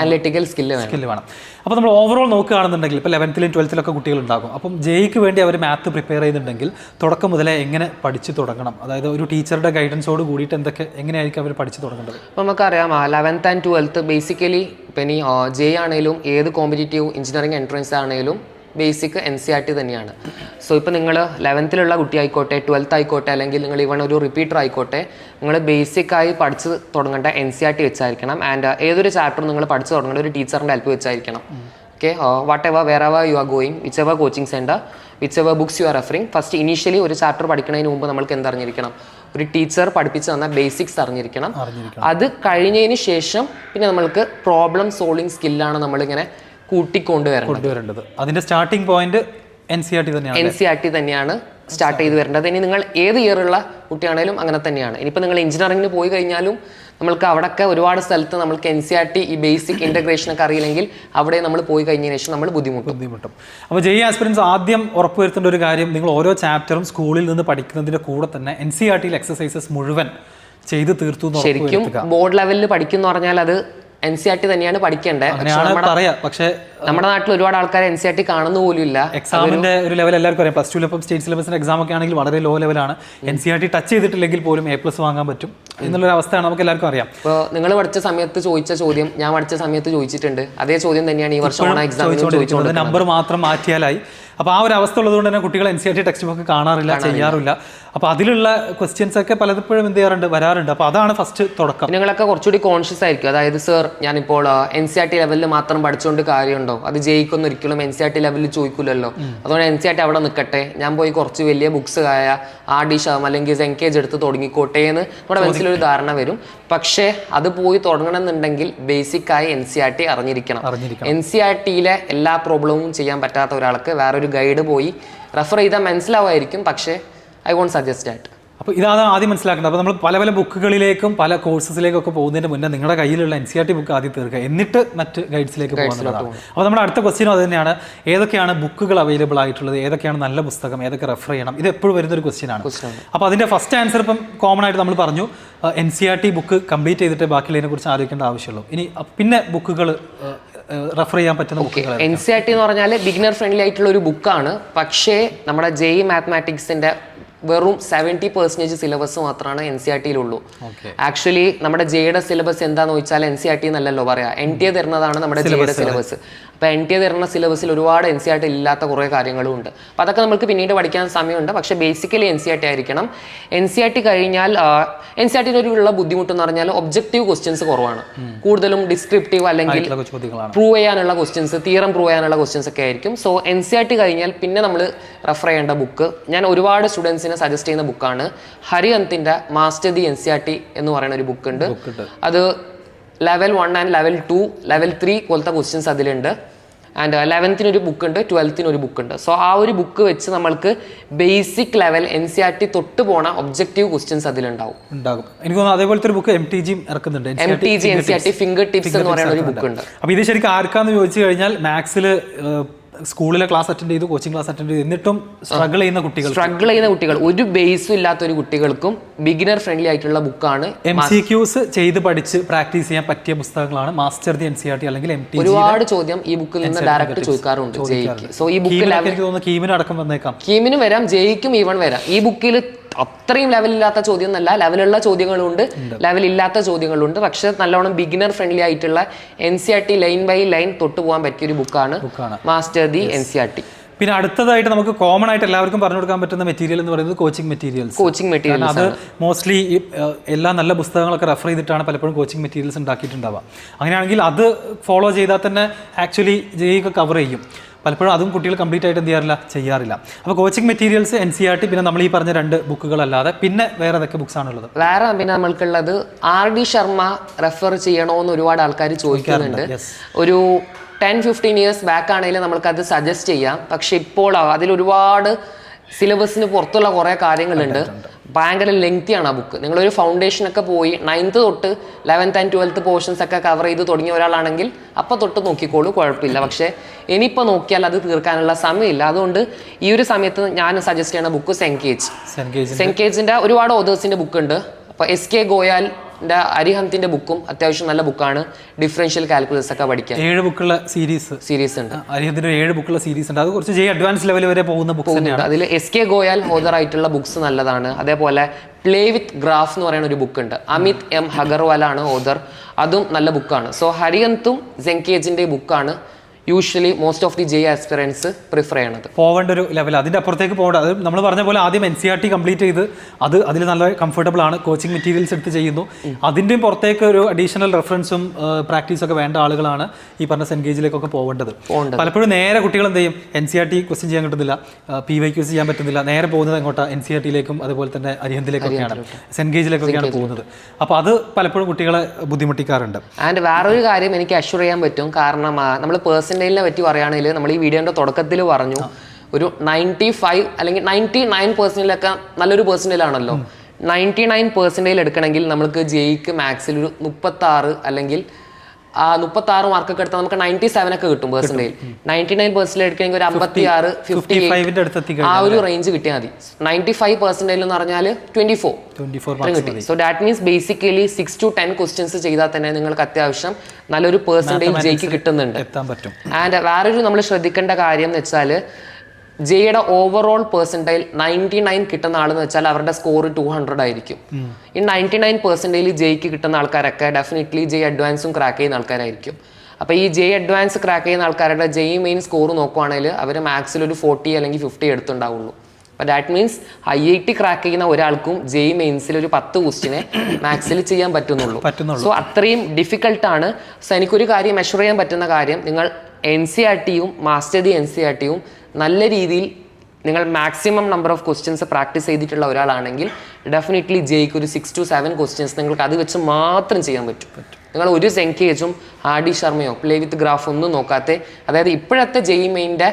അനലിറ്റിക്കൽ സ്കില്ല് വേണം. അപ്പോൾ നമ്മൾ ഓവറോൾ നോക്കുകയാണെന്നുണ്ടെങ്കിൽ ഇപ്പോൾ 11th 12th കുട്ടികളുണ്ടാകും. അപ്പം JEEക്ക് വേണ്ടി അവർ മാത്ത് പ്രിപ്പയർ ചെയ്യുന്നുണ്ടെങ്കിൽ തുടക്കം മുതലേ എങ്ങനെ പഠിച്ചു തുടങ്ങണം? അതായത് ഒരു ടീച്ചറുടെ ഗൈഡൻസോട് കൂടിയിട്ട് എങ്ങനെയായിരിക്കും അവർ പഠിച്ചു തുടങ്ങേണ്ടത്? അപ്പോൾ നമുക്കറിയാം 11th and 12th ബേസിക്കലി ഇപ്പം ഇനി JEE ആണെങ്കിലും ഏത് കോമ്പറ്റേറ്റീവ് എഞ്ചിനീയറിംഗ് എൻട്രൻസ് ആണെങ്കിലും ബേസിക് NCERT തന്നെയാണ്. സോ ഇപ്പോൾ നിങ്ങൾ 11th കുട്ടി ആയിക്കോട്ടെ, 12th ആയിക്കോട്ടെ, അല്ലെങ്കിൽ നിങ്ങൾ ഇവൺ ഒരു റിപ്പീറ്റർ ആയിക്കോട്ടെ, നിങ്ങൾ ബേസിക്കായി പഠിച്ച് തുടങ്ങേണ്ട NCERT വെച്ചായിരിക്കണം. ആൻഡ് ഏതൊരു ചാപ്റ്ററും നിങ്ങൾ പഠിച്ചു തുടങ്ങേണ്ട ഒരു ടീച്ചറിൻ്റെ ഹെൽപ്പ് വെച്ചായിരിക്കണം. Okay, whatever wherever you are going, whichever coaching centre, whichever books you are referring, first initially ഒരു ചാപ്റ്റർ പഠിക്കുന്നതിന് മുമ്പ് നമ്മൾക്ക് എന്തറിഞ്ഞിരിക്കണം? ഒരു ടീച്ചർ പഠിപ്പിച്ച് തന്ന ബേസിക്സ് അറിഞ്ഞിരിക്കണം. അത് കഴിഞ്ഞതിന് ശേഷം പിന്നെ നമ്മൾക്ക് പ്രോബ്ലം സോൾവിങ് സ്കില്ലാണ് നമ്മളിങ്ങനെ കൂട്ടിക്കൊണ്ടുവരേണ്ടത്. അതിന്റെ സ്റ്റാർട്ടിംഗ് പോയിന്റ് NCERT തന്നെയാണ് സ്റ്റാർട്ട് ചെയ്ത് വരേണ്ടത്. ഇനി നിങ്ങൾ ഏത് ഇയറുള്ള കുട്ടിയാണെങ്കിലും അങ്ങനെ തന്നെയാണ്. ഇനിയിപ്പോൾ നിങ്ങൾ എഞ്ചിനീയറിംഗിന് പോയി കഴിഞ്ഞാലും നമ്മൾക്ക് അവിടെയൊക്കെ ഒരുപാട് സ്ഥലത്ത് നമ്മൾക്ക് NCERT ഈ ബേസിക് ഇൻ്റഗ്രേഷനൊക്കെ അറിയില്ലെങ്കിൽ അവിടെ നമ്മൾ പോയി കഴിഞ്ഞതിന് ശേഷം നമ്മൾ ബുദ്ധിമുട്ടും. അപ്പോൾ JEE ആസ്പിരൻസ് ആദ്യം ഉറപ്പുവരുത്തേണ്ട ഒരു കാര്യം, നിങ്ങൾ ഓരോ ചാപ്റ്ററും സ്കൂളിൽ നിന്ന് പഠിക്കുന്നതിൻ്റെ കൂടെ തന്നെ NCERT എക്സസൈസസ് മുഴുവൻ ചെയ്ത് തീർത്തു. ശരിക്കും ബോർഡ് ലെവലിൽ പഠിക്കുന്ന പറഞ്ഞാൽ അത് NCERT തന്നെയാണ് പഠിക്കേണ്ടത്. പക്ഷേ നമ്മുടെ നാട്ടിൽ ഒരുപാട് ആൾക്കാർ NCERT കാണുന്ന പോലും ഇല്ല. എക്സാമിന്റെ ഒരു ലെവൽ എല്ലാവർക്കും അറിയാം. +2 ഇപ്പം സ്റ്റേറ്റ് സിലബസിന്റെ എക്സാം ഒക്കെ ആണെങ്കിൽ വളരെ ലോ ലെവലാണ്. NCERT ടച്ച് ചെയ്തിട്ടില്ലെങ്കിൽ പോലും A+ വാങ്ങാൻ പറ്റും എന്നുള്ളൊരു അവസ്ഥയാണ് നമുക്ക് എല്ലാവർക്കും അറിയാം. ഇപ്പോൾ നിങ്ങൾ പഠിച്ച സമയത്ത് ചോദിച്ച ചോദ്യം ഞാൻ പഠിച്ച സമയത്ത് ചോദിച്ചിട്ടുണ്ട്. അതേ ചോദ്യം തന്നെയാണ് ഈ വർഷം എക്സാമിന് ചോദിച്ചുകൊണ്ടിരിക്കുന്നത്. നമ്പർ മാത്രം മാറ്റിയാലായി. അപ്പോൾ ആ ഒരു അവസ്ഥ ഉള്ളതുകൊണ്ട് തന്നെ കുട്ടികൾ NCERT ടെക്സ്റ്റ് ബുക്ക് കാണാറില്ല, ചെയ്യാറില്ല. അപ്പോൾ അതിലുള്ള ക്വസ്റ്റ്യൻസ് ഒക്കെ പലപ്പോഴും എന്ത് ചെയ്യാറുണ്ട്, വരാറുണ്ട്. അപ്പോൾ അതാണ് ഫസ്റ്റ് തുടക്കം. നിങ്ങളൊക്കെ കുറച്ചുകൂടി കോൺഷ്യസ് ആയിരിക്കും. അതായത് സർ ഞാനിപ്പോൾ NCERT ലെവലിൽ മാത്രം പഠിച്ചുകൊണ്ട് കാര്യമുണ്ടോ? അത് ജയിക്കൊന്നും ഒരിക്കലും NCERT ലെവലിൽ ചോദിക്കില്ലല്ലോ. അതുകൊണ്ട് NCERT അവിടെ നിൽക്കട്ടെ, ഞാൻ പോയി കുറച്ച് വലിയ ബുക്സ് ആയ RD-SHAM അല്ലെങ്കിൽ ZENKage എടുത്ത് തുടങ്ങിക്കോട്ടെ എന്ന് നമ്മുടെ മനസ്സിലൊരു ധാരണ വരും. പക്ഷേ അത് പോയി തുടങ്ങണമെന്നുണ്ടെങ്കിൽ ബേസിക്കായി NCERT അറിഞ്ഞിരിക്കണം. NCERTയിലെ എല്ലാ പ്രോബ്ലവും ചെയ്യാൻ പറ്റാത്ത ഒരാൾക്ക് വേറൊരു ഗൈഡ് പോയി റെഫർ ചെയ്താൽ മനസ്സിലാവുമായിരിക്കും. പക്ഷേ ഐ വോണ്ട് സജസ്റ്റ് ദാറ്റ്. അപ്പോൾ ഇതാണ് ആദ്യം മനസ്സിലാക്കേണ്ടത്. അപ്പോൾ നമ്മൾ പല ബുക്കുകളിലേക്കും പല കോഴ്സസിലേക്കും ഒക്കെ പോകുന്നതിന് മുന്നേ നിങ്ങളുടെ കയ്യിലുള്ള NCERT ബുക്ക് ആദ്യം തീർക്കുക, എന്നിട്ട് മറ്റ് ഗൈഡ്സിലേക്ക് പോകുന്നതാണ്. അപ്പോൾ നമ്മുടെ അടുത്ത ക്വസ്റ്റ്യനും അത് തന്നെയാണ്, ഏതൊക്കെയാണ് ബുക്കുകൾ അവൈലബിൾ ആയിട്ടുള്ളത്, ഏതൊക്കെയാണ് നല്ല പുസ്തകം, ഏതൊക്കെ റെഫർ ചെയ്യണം? ഇത് എപ്പോഴും വരുന്നൊരു ക്വസ്റ്റ്യനാണ്. അപ്പോൾ അതിൻ്റെ ഫസ്റ്റ് ആൻസർ ഇപ്പം കോമൺ ആയിട്ട് നമ്മൾ പറഞ്ഞു, NCERT ബുക്ക് കംപ്ലീറ്റ് ചെയ്തിട്ട് ബാക്കിയുള്ളതിനെ കുറിച്ച് ആലോചിക്കേണ്ട ആവശ്യമുള്ളൂ. ഇനി പിന്നെ ബുക്കുകൾ റെഫർ ചെയ്യാൻ പറ്റുന്ന ബുക്കുകൾ NCERT എന്ന് പറഞ്ഞാൽ ബിഗിനർ ഫ്രണ്ട്ലി ആയിട്ടുള്ള ഒരു ബുക്കാണ്. പക്ഷേ നമ്മുടെ JEE മാത്തമാറ്റിക്സിൻ്റെ വെറും 70% സിലബസ് മാത്രമാണ് NCERTയിലുള്ളൂ. ആക്ച്വലി നമ്മുടെ JEEയുടെ സിലബസ് എന്താന്ന് ചോദിച്ചാൽ NCERT എന്നല്ലല്ലോ പറയാ, NTA തരുന്നതാണ് നമ്മുടെ JEEയുടെ സിലബസ്. അപ്പോൾ NTA തരുന്ന സിലബസിൽ ഒരുപാട് NCERT ഇല്ലാത്ത കുറേ കാര്യങ്ങളും ഉണ്ട്. അപ്പോൾ അതൊക്കെ നമുക്ക് പിന്നീട് പഠിക്കാൻ സമയമുണ്ട്. പക്ഷേ ബേസിക്കലി NCERT ആയിരിക്കണം. NCERT കഴിഞ്ഞാൽ NCERTയിൽ ഉള്ള ബുദ്ധിമുട്ടെന്ന് പറഞ്ഞാൽ ഒബ്ജക്റ്റീവ് ക്വസ്റ്റ്യൻസ് കുറവാണ്. കൂടുതലും ഡിസ്ക്രിപ്റ്റീവ് അല്ലെങ്കിൽ പ്രൂവ് ചെയ്യാനുള്ള ക്വസ്റ്റ്യൻസ്, തിയറം പ്രൂവ് ചെയ്യാനുള്ള ക്വസ്റ്റ്യൻസ് ഒക്കെ ആയിരിക്കും. സോ NCERT കഴിഞ്ഞാൽ പിന്നെ നമ്മൾ റെഫർ ചെയ്യേണ്ട ബുക്ക്, ഞാൻ ഒരുപാട് സ്റ്റുഡൻസിനെ സജസ്റ്റ് ചെയ്യുന്ന ബുക്കാണ് ഹരിഹന്തിൻ്റെ മാസ്റ്റർ ദി NCERT എന്ന് പറയുന്ന ഒരു ബുക്ക് ഉണ്ട്. അത് ലെവൽ 1 ആൻഡ് ലെവൽ 2, ലെവൽ 3 പോലത്തെ ക്വസ്റ്റ്യൻസ് അതിലുണ്ട്. ആൻഡ് 11th ഒരു ബുക്ക് ഉണ്ട്, 12th ഒരു ബുക്ക് ഉണ്ട്. സോ ആ ഒരു ബുക്ക് വെച്ച് നമ്മൾക്ക് ബേസിക് ലെവൽ NCERT തൊട്ട് പോണ ഒബ്ജക്റ്റീവ് ക്വസ്റ്റ്യൻസ് അതിലുണ്ടാവും. എനിക്ക് തോന്നുന്നു അതേപോലത്തെ ഒരു book MTG ഇറക്കുന്നുണ്ട്, MTG NCERT finger tips എന്ന് പറയുന്ന ഒരു ബുക്ക് ഉണ്ട്. അപ്പോൾ ഇത് ശരിക്കും ആർക്കാന്ന് ചോദിച്ചു കഴിഞ്ഞാൽ മാത്സിൽ സ്കൂളിലെ ക്ലാസ് അറ്റൻഡ് ചെയ്തു, കോച്ചിങ് ക്ലാസ് അറ്റൻഡ് ചെയ്തു, എന്നിട്ടും സ്ട്രഗിൾ ചെയ്യുന്ന കുട്ടികൾ, ഒരു ബേസും ഇല്ലാത്ത ഒരു കുട്ടികൾക്കും ബിഗിനർ ഫ്രണ്ട്ലി ആയിട്ടുള്ള ബുക്കാണ്. MCQs ചെയ്ത് പഠിച്ച് പ്രാക്ടീസ് ചെയ്യാൻ പറ്റിയ പുസ്തകങ്ങളാണ് മാസ്റ്റർ ദി NCERT അല്ലെങ്കിൽ MTG. ഒരുപാട് ചോദ്യം ഈ ബുക്കിൽ നിന്ന് ഡയറക്റ്റ് ചോദിക്കാറുണ്ട് ജെയ്ക്ക്. സോ ഈ ബുക്കിൽ എനിക്ക് തോന്നുന്നു കീമിന് അടക്കം വന്നേക്കാം, കീമിന് വരാം, ജെയ്ക്കും ഈവൺ വരാം. ഈ ബുക്കിൽ അത്രയും ലെവലില്ലാത്ത ചോദ്യം എന്നല്ല, ലെവലുള്ള ചോദ്യങ്ങളുണ്ട്, ലെവലില്ലാത്ത ചോദ്യങ്ങളുണ്ട്. പക്ഷെ നല്ലോണം ബിഗിനർ ഫ്രണ്ട്ലി ആയിട്ടുള്ള NCERT ലൈൻ ബൈ ലൈൻ തൊട്ട് പോകാൻ പറ്റിയ ഒരു ബുക്കാണ് മാസ്റ്റർ ദി NCERT. പിന്നെ അടുത്തതായിട്ട് നമുക്ക് കോമൺ ആയിട്ട് എല്ലാവർക്കും പറഞ്ഞു കൊടുക്കാൻ പറ്റുന്ന മെറ്റീരിയൽ എന്ന് പറയുന്നത് കോച്ചിങ് മെറ്റീരിയൽസ്. അത് മോസ്റ്റ്ലി എല്ലാ നല്ല പുസ്തകങ്ങളൊക്കെ റെഫർ ചെയ്തിട്ടാണ് പലപ്പോഴും കോച്ചിങ് മെറ്റീരിയൽസ് ഉണ്ടാക്കിയിട്ടുണ്ടാവുക. അങ്ങനെയാണെങ്കിൽ അത് ഫോളോ ചെയ്താൽ തന്നെ ആക്ച്വലി ജെയ്ക്ക് കവർ ചെയ്യും. പലപ്പോഴും അതും കുട്ടികൾ കംപ്ലീറ്റ് ആയിട്ട് ചെയ്യാറില്ല. അപ്പോൾ കോച്ചിങ് മെറ്റീരിയൽസ് NCERT, പിന്നെ നമ്മൾ ഈ പറഞ്ഞ 2 ബുക്കുകളല്ലാതെ പിന്നെ വേറെ ഏതൊക്കെ ബുക്സ് ആണുള്ളത്? വേറെ പിന്നെ നമ്മൾക്കുള്ളത് RD ശർമ്മ റെഫർ ചെയ്യണമെന്ന് ഒരുപാട് ആൾക്കാർ ചോദിക്കുന്നുണ്ട്. ഒരു 10-15 ഇയേഴ്സ് ബാക്ക് ആണെങ്കിലും നമ്മൾക്കത് സജസ്റ്റ് ചെയ്യാം. പക്ഷെ ഇപ്പോൾ അതിലൊരുപാട് സിലബസിന് പുറത്തുള്ള കുറേ കാര്യങ്ങളുണ്ട്. ഭയങ്കര ലെങ്തിയാണ് ആ ബുക്ക്. നിങ്ങളൊരു ഫൗണ്ടേഷനൊക്കെ പോയി 9th തൊട്ട് 11th and 12th പോർഷൻസ് ഒക്കെ കവർ ചെയ്ത് തുടങ്ങിയ ഒരാളാണെങ്കിൽ അപ്പം തൊട്ട് നോക്കിക്കോളൂ, കുഴപ്പമില്ല. പക്ഷേ ഇനിയിപ്പോൾ നോക്കിയാൽ അത് തീർക്കാനുള്ള സമയമില്ല. അതുകൊണ്ട് ഈ ഒരു സമയത്ത് ഞാൻ സജസ്റ്റ് ചെയ്യുന്ന ബുക്ക് സെൻകേജിൻ്റെ ഒരുപാട് ഓതേഴ്സിൻ്റെ ബുക്ക് ഉണ്ട്. അപ്പോൾ SK ഗോയാലിൻ്റെ അരിഹന്തിൻ്റെ ബുക്കും അത്യാവശ്യം നല്ല ബുക്കാണ്. ഡിഫറൻഷ്യൽ കാൽക്കുലസ് ഒക്കെ പഠിക്കാൻ 7 ബുക്കുള്ള സീരീസ് ഉണ്ട്. അരിഹന്തിൻ്റെ 7 ബുക്കുള്ള സീരീസ് ഉണ്ട്. അത് കുറച്ച് അഡ്വാൻസ് ലെവൽ വരെ പോകുന്ന ബുക്സ് തന്നെയാണ്. അതിൽ SK ഗോയാൽ ഓതർ ആയിട്ടുള്ള ബുക്സ് നല്ലതാണ്. അതേപോലെ പ്ലേ വിത്ത് ഗ്രാഫ് എന്ന് പറയുന്ന ഒരു ബുക്ക് ഉണ്ട്, അമിത് M ഹഗർവാലാണ് ഓതർ, അതും നല്ല ബുക്കാണ്. സോ ഹരിഹന്തും സെൻകേജിൻ്റെ ബുക്കാണ് usually most of the JEE aspirants prefer ചെയ്യണത്. പോവേണ്ട ഒരു ലെവൽ, അതിൻ്റെ അപ്പുറത്തേക്ക് പോകേണ്ട. അത് നമ്മൾ പറഞ്ഞ പോലെ ആദ്യം NCERT കംപ്ലീറ്റ് ചെയ്ത് അതിൽ നല്ല കംഫർട്ടബിൾ ആണ്, കോച്ചിങ് മെറ്റീരിയൽസ് എടുത്ത് ചെയ്യുന്നു. അതിൻ്റെയും പുറത്തേക്ക് ഒരു അഡീഷണൽ റെഫറൻസും പ്രാക്ടീസൊക്കെ വേണ്ട ആളുകളാണ് ഈ പറഞ്ഞ സെൻഗേജിലേക്കൊക്കെ പോകേണ്ടത്. പലപ്പോഴും നേരെ കുട്ടികൾ എന്ത് ചെയ്യും, NCERT ക്വസ്റ്റ്യൻ ചെയ്യാൻ കിട്ടുന്നില്ല, PYQs ചെയ്യാൻ പറ്റുന്നില്ല, നേരെ പോകുന്നത് എങ്ങോട്ടാ NCERTയിലേക്കും അതുപോലെ തന്നെ അരിഹന്തിലേക്കൊക്കെയാണ്, സെൻഗേജിലേക്കൊക്കെയാണ് പോകുന്നത്. അപ്പോൾ അത് പലപ്പോഴും കുട്ടികളെ ബുദ്ധിമുട്ടിക്കാറുണ്ട്. ആൻഡ് വേറൊരു കാര്യം എനിക്ക് അഷ്യൂർ ചെയ്യാൻ പറ്റും, കാരണം നമ്മൾ പേഴ്സണലിനെ പറ്റി പറയുകയാണെങ്കിൽ നമ്മൾ ഈ വീഡിയോന്റെ തുടക്കത്തിൽ പറഞ്ഞു ഒരു 95 അല്ലെങ്കിൽ 99% നല്ലൊരു പെർസെന്റേജാണല്ലോ. 99% എടുക്കണമെങ്കിൽ നമുക്ക് ജെയ്ക്ക് മാത്സിൽ ഒരു 36 അല്ലെങ്കിൽ 36 മാർക്കൊക്കെ എടുത്താൽ നമുക്ക് 97 ഒക്കെ കിട്ടും പെർസെന്റേജ്. 99% എടുക്കണമെങ്കിൽ ഒരു 56, 58 ആ ഒരു റേഞ്ച് കിട്ടിയാൽ മതി. 95% എന്ന് പറഞ്ഞാൽ 24 കിട്ടി. So that means basically 6 to 10 questions ചെയ്താൽ തന്നെ നിങ്ങൾക്ക് അത്യാവശ്യം നല്ലൊരു പെർസെന്റേജ് ജെയ്ക്ക് കിട്ടുന്നുണ്ട്. ആൻഡ് വേറൊരു നമ്മൾ ശ്രദ്ധിക്കേണ്ട കാര്യം എന്ന് വെച്ചാൽ ജെയുടെ ഓവറോൾ പെർസെൻറ്റൈൽ 99 കിട്ടുന്ന ആളെന്ന് വെച്ചാൽ അവരുടെ സ്കോർ 200 ആയിരിക്കും. ഈ 99% ജെയ്ക്ക് കിട്ടുന്ന ആൾക്കാരൊക്കെ ഡെഫിനറ്റ്ലി ജെയ് അഡ്വാൻസും ക്രാക്ക് ചെയ്യുന്ന ആൾക്കാരായിരിക്കും. അപ്പോൾ ഈ ജെയ് അഡ്വാൻസ് ക്രാക്ക് ചെയ്യുന്ന ആൾക്കാരുടെ ജെയ് മെയിൻ സ്കോർ നോക്കുവാണെങ്കിൽ അവർ മാത്സിൽ ഒരു 40 അല്ലെങ്കിൽ 50 എടുത്തുണ്ടാവുള്ളൂ. അപ്പോൾ ദാറ്റ് മീൻസ് IIT ക്രാക്ക് ചെയ്യുന്ന ഒരാൾക്കും ജെയ് മെയിൻസിൽ ഒരു 10 ക്വസ്റ്റിനെ മാത്സിൽ ചെയ്യാൻ പറ്റുന്നുള്ളൂ. സോ അത്രയും ഡിഫിക്കൽട്ടാണ്. സോ എനിക്കൊരു കാര്യം മെഷർ ചെയ്യാൻ പറ്റുന്ന കാര്യം, നിങ്ങൾ NCERTയും മാസ്റ്റർ ദി NCERTയും നല്ല രീതിയിൽ നിങ്ങൾ maximum number of questions practice ചെയ്തിട്ടുള്ള ഒരാളാണെങ്കിൽ ഡെഫിനറ്റ്ലി ജെയ്ക്ക് ഒരു 6 to 7 ക്വസ്റ്റ്യൻസ് നിങ്ങൾക്ക് അത് വെച്ച് മാത്രം ചെയ്യാൻ പറ്റും. നിങ്ങൾ ഒരു സെൻകേജും RD ശർമ്മയോ പ്ലേ വിത്ത് ഗ്രാഫ് ഒന്നും നോക്കാതെ, അതായത് ഇപ്പോഴത്തെ JEE മെയിൻ്റെ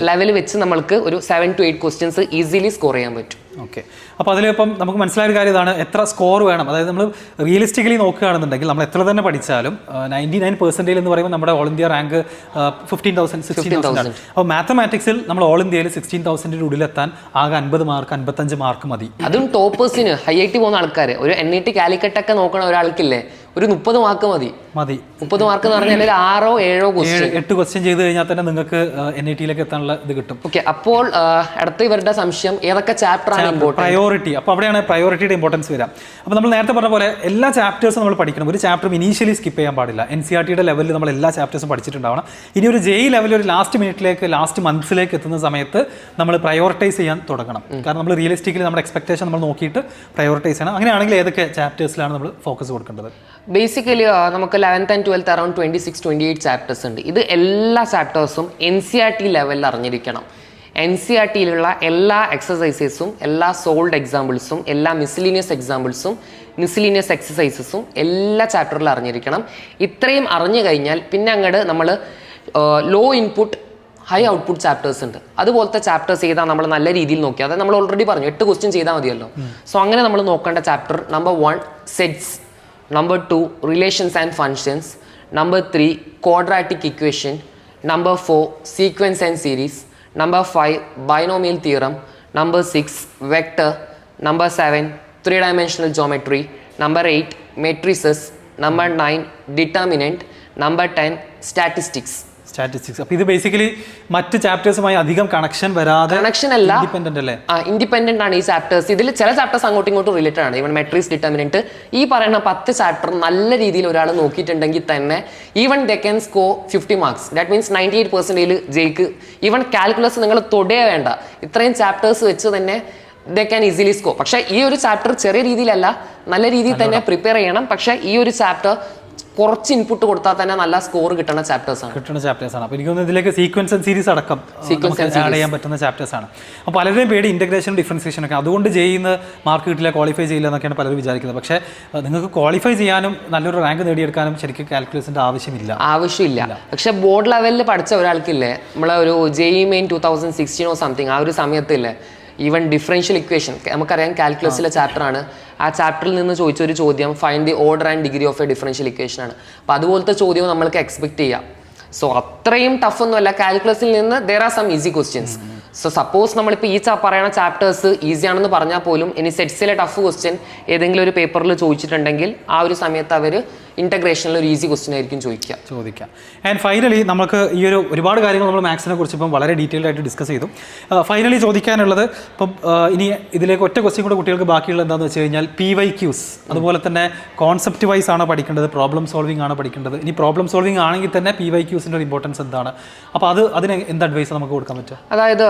ലെവൽ വെച്ച് നമ്മൾക്ക് ഒരു 7 to 8 ക്വസ്റ്റ്യൻസ് ഈസിലി സ്കോർ ചെയ്യാൻ പറ്റും. ഓക്കെ, അപ്പോൾ അതിലിപ്പം നമുക്ക് മനസ്സിലായ ഒരു കാര്യം ഇതാണ്, എത്ര സ്കോർ വേണം. അതായത് നമ്മൾ റിയലിസ്റ്റിക്കലി നോക്കുകയാണെന്നുണ്ടെങ്കിൽ നമ്മൾ എത്ര തന്നെ പഠിച്ചാലും 99% എന്ന് പറയുമ്പോൾ നമ്മുടെ ഓൾ ഇന്ത്യ റാങ്ക് 15,000 16,000 ആണ്. അപ്പോൾ മാത്തമാറ്റിക്സിൽ നമ്മൾ ഓൾ ഇന്ത്യയിൽ 16,000 ഉള്ളിലെത്താൻ ആകെ 50 മാർക്ക് 55 മാർക്ക് മതി. അതും ടോപ്പേഴ്സിന് IIT പോകുന്ന ആൾക്കാർ, ഒരു NIT കാലിക്കറ്റ് ഒക്കെ നോക്കണ ഒരാൾക്കില്ലേ ഒരു 30 മാർക്ക് മതി. 30 മാർക്ക് എന്ന് പറഞ്ഞാൽ 6 or 7 8 ക്വസ്റ്റ്യൻ ചെയ്ത് കഴിഞ്ഞാൽ തന്നെ നിങ്ങൾക്ക് NITയിലേക്ക് എത്താനുള്ള ഇത് കിട്ടും. ഓക്കെ, അപ്പോൾ അടുത്ത ഇവരുടെ സംശയം ഏതൊക്കെ ചാപ്റ്റർ ആണ് പ്രയോറിറ്റി. അപ്പോൾ അവിടെയാണ് പ്രയോറിറ്റിയുടെ ഇമ്പോർട്ടൻസ് വരാം. അപ്പോൾ നമ്മൾ നേരത്തെ പറഞ്ഞ പോലെ എല്ലാ ചാപ്റ്റേഴ്സും നമ്മൾ പഠിക്കണം. ഒരു ചാപ്റ്ററും ഇനീഷ്യലി സ്കിപ്പ് ചെയ്യാൻ പാടില്ല. NCERTയുടെ ലെവലിൽ നമ്മൾ എല്ലാ ചാപ്റ്റേഴ്സും പഠിച്ചിട്ടുണ്ടാവണം. ഇനി ഒരു JEE ലെവലിൽ ഒരു ലാസ്റ്റ് മിനിറ്റിലേക്ക് ലാസ്റ്റ് മന്ത്സിലേക്ക് എത്തുന്ന സമയത്ത് നമ്മൾ പ്രയോറിറ്റൈസ് ചെയ്യാൻ തുടങ്ങണം. കാരണം നമ്മൾ റിയലിസ്റ്റിക്കലി നമ്മുടെ എക്സ്പെക്ടേഷൻ നമ്മൾ നോക്കിയിട്ട് പ്രയോറിറ്റൈസ് ചെയ്യണം. അങ്ങനെയാണെങ്കിൽ ഏതൊക്കെ ചാപ്റ്റേഴ്സിലാണ് നമ്മൾ ഫോക്കസ് കൊടുക്കേണ്ടത്? ബേസിക്കലി നമുക്ക് 11th and 12th around 26-28 chapters ഉണ്ട്. ഇത് എല്ലാ ചാപ്റ്റേഴ്സും NCERT ലെവലിൽ അറിഞ്ഞിരിക്കണം. NCERTയിലുള്ള എല്ലാ എക്സസൈസസും, എല്ലാ സോൾഡ് എക്സാമ്പിൾസും, എല്ലാ മിസ്ലീനിയസ് എക്സാമ്പിൾസും, മിസ്ലീനിയസ് എക്സസൈസസും എല്ലാ ചാപ്റ്ററിലും അറിഞ്ഞിരിക്കണം. ഇത്രയും അറിഞ്ഞു കഴിഞ്ഞാൽ പിന്നെ അങ്ങോട്ട് നമ്മൾ low input high output chapters ഉണ്ട്. അതുപോലത്തെ ചാപ്റ്റേഴ്സ് ചെയ്താൽ നമ്മൾ നല്ല രീതിയിൽ നോക്കി, അതായത് നമ്മൾ ഓൾറെഡി പറഞ്ഞു 8 ക്വസ്റ്റ്യൻ ചെയ്താൽ മതിയല്ലോ. സോ അങ്ങനെ നമ്മൾ നോക്കേണ്ട chapter number 1 sets, number 2 relations and functions, number 3 quadratic equation, number 4 sequence and series, number 5 binomial theorem, number 6 vector, number 7 3-dimensional geometry, number 8 matrices, number 9 determinant, number 10 statistics. അപ്പോൾ ഇത് basically മറ്റ് ചാപ്റ്റേഴ്സുമായി അധികം connection വരാതെ connection അല്ല, independent അല്ലേ? Independent ആണ് ഈ chapters. ഇതിൽ ചില ചാപ്റ്റേഴ്സ് അങ്ങോട്ടും ഇങ്ങോട്ടും റിലേറ്റഡ് ആണ്. ഈവൻ മെട്രിക്സ്, ഡിറ്റർമിനന്റ്, ഈ പറയുന്ന 10 ചാപ്റ്റർ നല്ല രീതിയിൽ ഒരാൾ നോക്കിയിട്ടുണ്ടെങ്കിൽ തന്നെ even they can score 50 marks. That means 98% ജയിക്ക്. ഈവൻ കാൽക്കുലസ് നിങ്ങൾ തൊടേ വേണ്ട, ഇത്രയും ചാപ്റ്റേഴ്സ് വെച്ച് തന്നെ ദേ ക്യാൻ ഈസിലി സ്കോർ. പക്ഷേ ഈ ഒരു ചാപ്റ്റർ ചെറിയ രീതിയിലല്ല, നല്ല രീതിയിൽ തന്നെ പ്രിപ്പയർ ചെയ്യണം. പക്ഷേ ഈ ഒരു ചാപ്റ്റർ കുറച്ച് ഇൻപുട്ട് കൊടുത്താൽ തന്നെ നല്ല സ്കോർ കിട്ടുന്ന ചാപ്റ്റേഴ്സ് ആണ്. അപ്പോൾ എനിക്ക് തോന്നുന്നു ഇതിലേക്ക് സീക്വൻസ് ആൻഡ് സീരീസ് അടക്കം ആഡ് ചെയ്യാൻ പറ്റുന്ന ചാപ്റ്റേഴ്സ് ആണ്. അപ്പോൾ പലരുടെയും പേടി ഇന്റഗ്രേഷൻ ഡിഫറൻസിയേഷൻ ഒക്കെ, അതുകൊണ്ട് ചെയ്യുന്ന മാർക്ക് കിട്ടില്ല, ക്വാളിഫൈ ചെയ്യില്ല എന്നൊക്കെയാണ് പലരും വിചാരിക്കുന്നത്. പക്ഷേ നിങ്ങൾക്ക് ക്വാളിഫൈ ചെയ്യാനും നല്ലൊരു റാങ്ക് നേടിയെടുക്കാനും ശരിക്കും കാൽക്കുലേഷൻ്റെ ആവശ്യമില്ല. പക്ഷേ ബോർഡ് ലെവലിൽ പഠിച്ച ഒരാൾക്കില്ലേ, നമ്മളെ ഒരു JEE മെയിൻ 2016 സംതിങ് ആ ഒരു സമയത്തില്ലേ, ഈവൻ ഡിഫറൻഷ്യൽ ഇക്വേഷൻ നമുക്കറിയാം കാൽക്കുലസിലെ ചാപ്റ്റർ ആണ്. ആ ചാപ്റ്ററിൽ നിന്ന് ചോദിച്ചൊരു ചോദ്യം find the order and degree of A differential equation ആണ്. അപ്പോൾ അതുപോലത്തെ ചോദ്യം നമ്മൾക്ക് എക്സ്പെക്ട് ചെയ്യാം. സോ അത്രയും ടഫ് ഒന്നുമല്ല കാൽക്കുലസിൽ നിന്ന്. There are some easy questions. So suppose നമ്മളിപ്പോൾ ഈ പറയുന്ന ചാപ്റ്റേഴ്സ് ഈസി ആണെന്ന് പറഞ്ഞാൽ പോലും ഇനി സെറ്റ്സിലെ ടഫ് ക്വസ്റ്റ്യൻ ഏതെങ്കിലും ഒരു പേപ്പറിൽ ചോദിച്ചിട്ടുണ്ടെങ്കിൽ ആ ഒരു സമയത്ത് അവർ ഇന്റഗ്രേഷനിൽ ഒരു ഈസി ക്വസ്റ്റ്യൻ ആയിരിക്കും ചോദിക്കുക. ആൻഡ് ഫൈനലി നമുക്ക് ഈ ഒരുപാട് കാര്യങ്ങൾ നമ്മൾ മാത്സിനെ കുറിച്ച് ഇപ്പം വളരെ ഡീറ്റെയിൽഡ് ആയിട്ട് ഡിസ്കസ് ചെയ്തു. ഫൈനലി ചോദിക്കാനുള്ളത് ഇപ്പം ഇനി ഇതിലേക്ക് ഒറ്റ ക്വസ്റ്റ്യൻ കൂടെ കുട്ടികൾക്ക് ബാക്കിയുള്ളത് എന്താണെന്ന് വെച്ച് കഴിഞ്ഞാൽ PYQs, അതുപോലെ തന്നെ കോൺസെപ്റ്റ് വൈസ് ആണ് പഠിക്കേണ്ടത്, പ്രോബ്ലം സോൾവിംഗ് ആണ് പഠിക്കേണ്ടത്. ഇനി പ്രോബ്ലം സോൾവിംഗ് ആണെങ്കിൽ തന്നെ PYQസിൻ്റെ ഒരു ഇമ്പോർട്ടൻസ് എന്താണ്? അപ്പോൾ അതിന് എന്ത് അഡ്വൈസ് നമുക്ക് കൊടുക്കാൻ പറ്റും? അതായത്